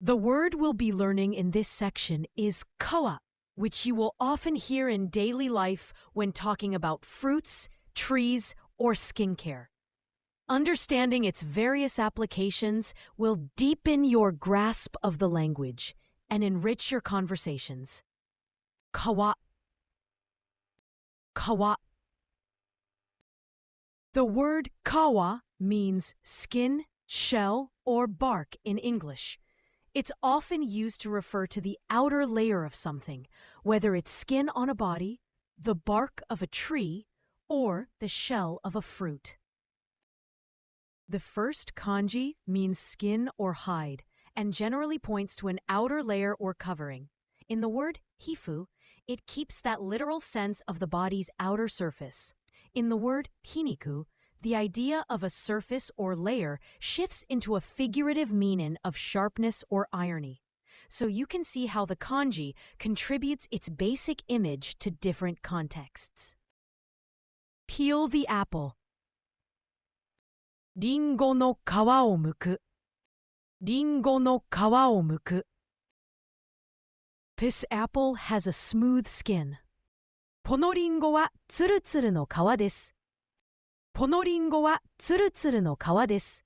The word we'll be learning in this section is kawa, which you will often hear in daily life when talking about fruits, trees, or skincare. Understanding its various applications will deepen your grasp of the language and enrich your conversations. Kawa. Kawa. The word kawa means skin, shell, or bark in English. It's often used to refer to the outer layer of something, whether it's skin on a body, the bark of a tree, or the shell of a fruit. The first kanji means skin or hide and generally points to an outer layer or covering. In the word hifu, it keeps that literal sense of the body's outer surface. In the word hiniku, the idea of a surface or layer shifts into a figurative meaning of sharpness or irony. So you can see how the kanji contributes its basic image to different contexts. Peel the apple. リンゴの皮を剥く。リンゴの皮を剥く。This apple has a smooth skin. このリンゴはツルツルの皮です。このリンゴはツルツルの皮です。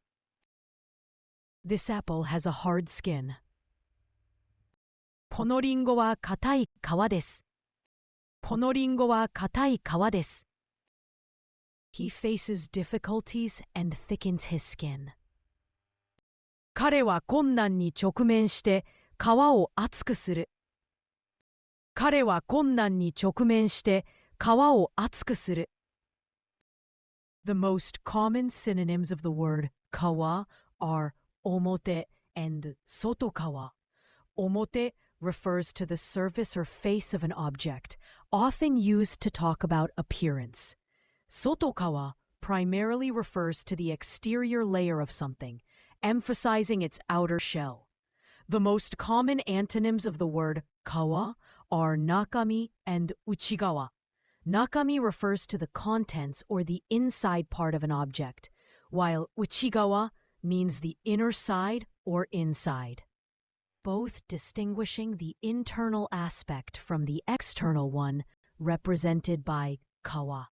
This apple has a hard skin. このリンゴは硬い皮です。このリンゴは硬い皮です。He faces difficulties and thickens his skin. 彼は困難に直面して皮を厚くする。彼は困難に直面して皮を厚くする。The most common synonyms of the word kawa are omote and sotokawa. Omote refers to the surface or face of an object, often used to talk about appearance. Sotokawa primarily refers to the exterior layer of something, emphasizing its outer shell. The most common antonyms of the word kawa are nakami and uchigawa. Nakami refers to the contents or the inside part of an object, while uchigawa means the inner side or inside, both distinguishing the internal aspect from the external one represented by kawa.